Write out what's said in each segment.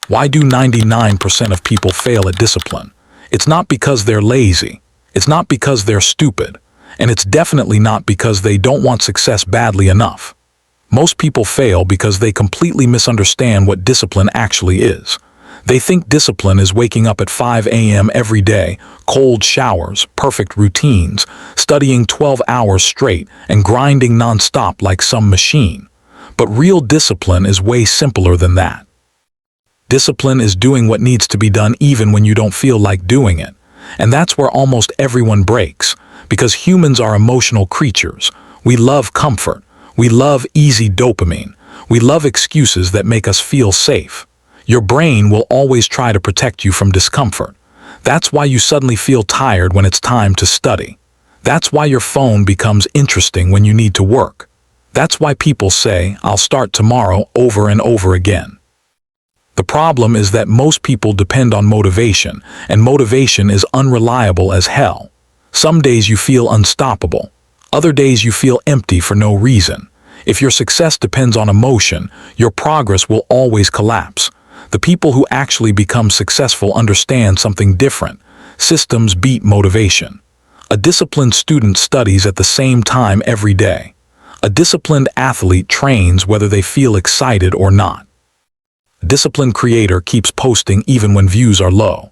Why do 99% of people fail at discipline? It's not because they're lazy. It's not because they're stupid. And it's definitely not because they don't want success badly enough. Most people fail because they completely misunderstand what discipline actually is. They think discipline is waking up at 5 a.m. every day, cold showers, perfect routines, studying 12 hours straight, and grinding nonstop like some machine. But real discipline is way simpler than that. Discipline is doing what needs to be done even when you don't feel like doing it. And that's where almost everyone breaks, because humans are emotional creatures. We love comfort. We love easy dopamine. We love excuses that make us feel safe. Your brain will always try to protect you from discomfort. That's why you suddenly feel tired when it's time to study. That's why your phone becomes interesting when you need to work. That's why people say, "I'll start tomorrow," over and over again. The problem is that most people depend on motivation, and motivation is unreliable as hell. Some days you feel unstoppable. Other days you feel empty for no reason. If your success depends on emotion, your progress will always collapse. The people who actually become successful understand something different. Systems beat motivation. A disciplined student studies at the same time every day. A disciplined athlete trains whether they feel excited or not. A disciplined creator keeps posting even when views are low.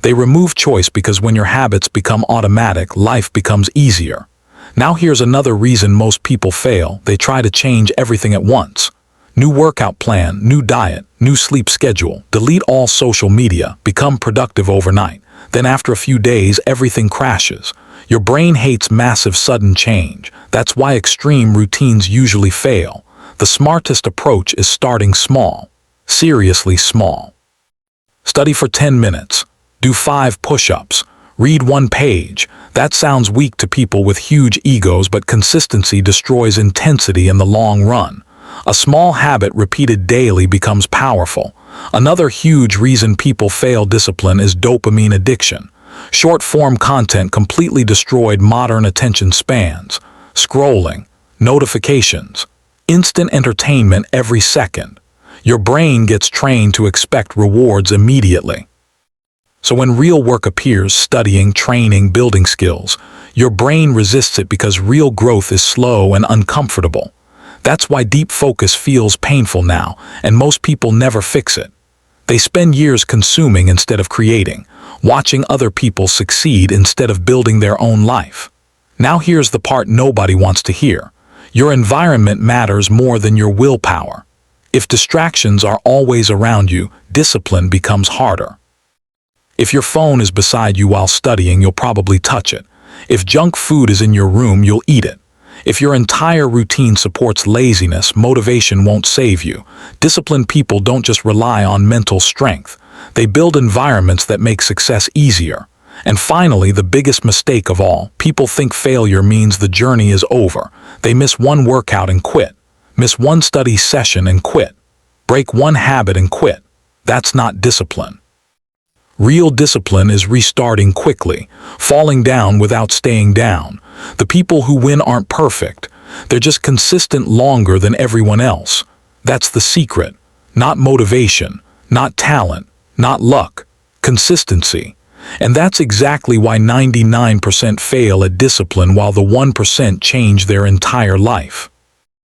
They remove choice because when your habits become automatic, life becomes easier. Now here's another reason most people fail. They try to change everything at once. New workout plan, new diet, new sleep schedule, delete all social media, become productive overnight. Then after a few days, everything crashes. Your brain hates massive sudden change. That's why extreme routines usually fail. The smartest approach is starting small. Seriously small. Study for 10 minutes. Do 5 push-ups. Read 1 page. That sounds weak to people with huge egos, but consistency destroys intensity in the long run. A small habit repeated daily becomes powerful. Another huge reason people fail discipline is dopamine addiction. Short-form content completely destroyed modern attention spans. Scrolling, notifications, instant entertainment every second. Your brain gets trained to expect rewards immediately. So when real work appears, studying, training, building skills, your brain resists it because real growth is slow and uncomfortable. That's why deep focus feels painful now, and most people never fix it. They spend years consuming instead of creating, watching other people succeed instead of building their own life. Now here's the part nobody wants to hear. Your environment matters more than your willpower. If distractions are always around you, discipline becomes harder. If your phone is beside you while studying, you'll probably touch it. If junk food is in your room, you'll eat it. If your entire routine supports laziness, motivation won't save you. Disciplined people don't just rely on mental strength. They build environments that make success easier. And finally, the biggest mistake of all, people think failure means the journey is over. They miss 1 workout and quit. Miss 1 study session and quit. Break 1 habit and quit. That's not discipline. Real discipline is restarting quickly, falling down without staying down. The people who win aren't perfect. They're just consistent longer than everyone else. That's the secret. Not motivation, not talent, not luck. Consistency. And that's exactly why 99% fail at discipline while the 1% change their entire life.